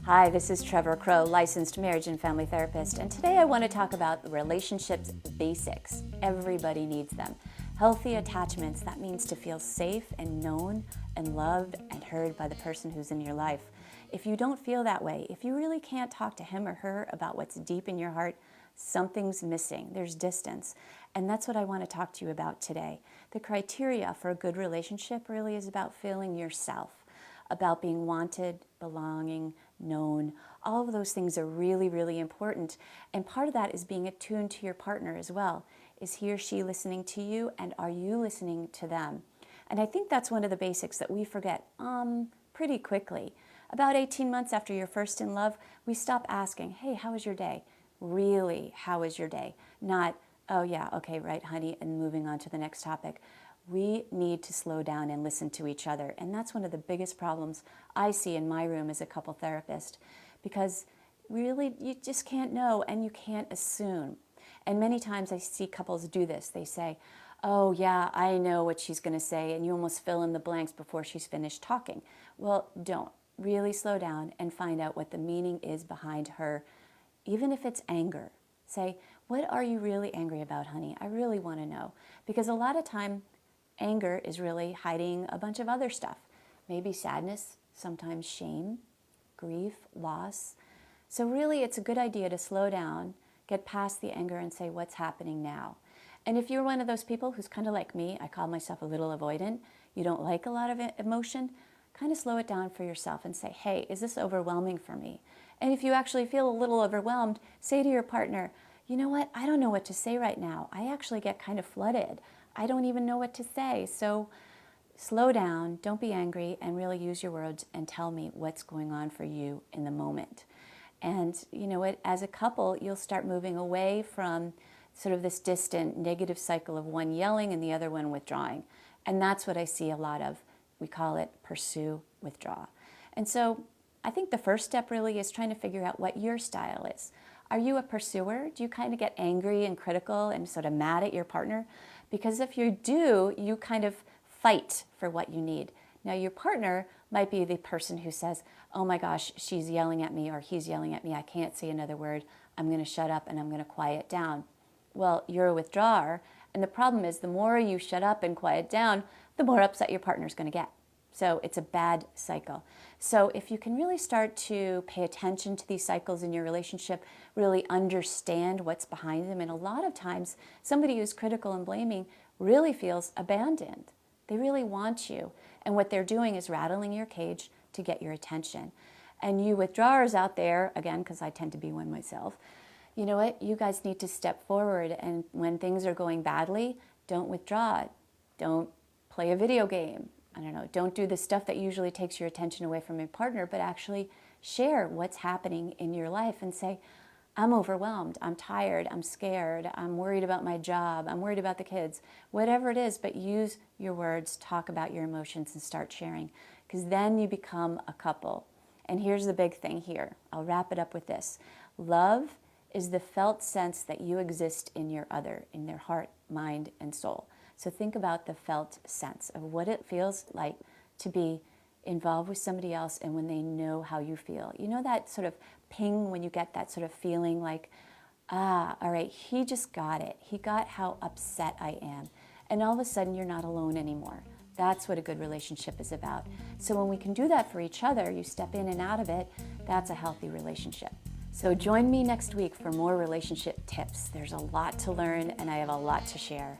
Hi, this is Trevor Crow, licensed marriage and family therapist, and today I want to talk about relationships basics. Everybody needs them. Healthy attachments, that means to feel safe and known and loved and heard by the person who's in your life. If you don't feel that way, if you really can't talk to him or her about what's deep in your heart, something's missing. There's distance. And that's what I want to talk to you about today. The criteria for a good relationship really is about feeling yourself, about being wanted, belonging, known. All of those things are really, really important. And part of that is being attuned to your partner as well. Is he or she listening to you, and are you listening to them? And I think that's one of the basics that we forget pretty quickly. About 18 months after you're first in love, we stop asking, hey, how was your day? Really, how was your day? Not, oh yeah, okay, right, honey, and moving on to the next topic. We need to slow down and listen to each other. And that's one of the biggest problems I see in my room as a couple therapist, because really you just can't know and you can't assume. And many times I see couples do this. They say, oh yeah, I know what she's going to say, and you almost fill in the blanks before she's finished talking. Well, don't. Really slow down and find out what the meaning is behind her, even if it's anger. Say, what are you really angry about, honey? I really want to know. Because a lot of time, anger is really hiding a bunch of other stuff. Maybe sadness, sometimes shame, grief, loss. So really it's a good idea to slow down, get past the anger and say, what's happening now? And if you're one of those people who's kind of like me, I call myself a little avoidant, you don't like a lot of emotion, kind of slow it down for yourself and say, hey, is this overwhelming for me? And if you actually feel a little overwhelmed, say to your partner, you know what, I don't know what to say right now. I actually get kind of flooded. I don't even know what to say. So slow down, don't be angry, and really use your words and tell me what's going on for you in the moment. And you know what, as a couple, you'll start moving away from sort of this distant negative cycle of one yelling and the other one withdrawing. And that's what I see a lot of. We call it pursue, withdraw. And so I think the first step really is trying to figure out what your style is. Are you a pursuer? Do you kind of get angry and critical and sort of mad at your partner? Because if you do, you kind of fight for what you need. Now your partner might be the person who says, oh my gosh, she's yelling at me or he's yelling at me. I can't say another word. I'm going to shut up and I'm going to quiet down. Well, you're a withdrawer. And the problem is the more you shut up and quiet down, the more upset your partner's going to get. So it's a bad cycle. So if you can really start to pay attention to these cycles in your relationship, really understand what's behind them. And a lot of times, somebody who's critical and blaming really feels abandoned. They really want you. And what they're doing is rattling your cage to get your attention. And you withdrawers out there, again, because I tend to be one myself, you know what? You guys need to step forward. And when things are going badly, don't withdraw. Don't play a video game. I don't know, don't do the stuff that usually takes your attention away from your partner, but actually share what's happening in your life and say, I'm overwhelmed, I'm tired, I'm scared, I'm worried about my job, I'm worried about the kids, whatever it is, but use your words, talk about your emotions and start sharing, because then you become a couple. And here's the big thing here. I'll wrap it up with this. Love is the felt sense that you exist in your other, in their heart, mind, and soul. So think about the felt sense of what it feels like to be involved with somebody else and when they know how you feel. You know that sort of ping when you get that sort of feeling like, ah, all right, he just got it. He got how upset I am. And all of a sudden, you're not alone anymore. That's what a good relationship is about. So when we can do that for each other, you step in and out of it, that's a healthy relationship. So join me next week for more relationship tips. There's a lot to learn and I have a lot to share.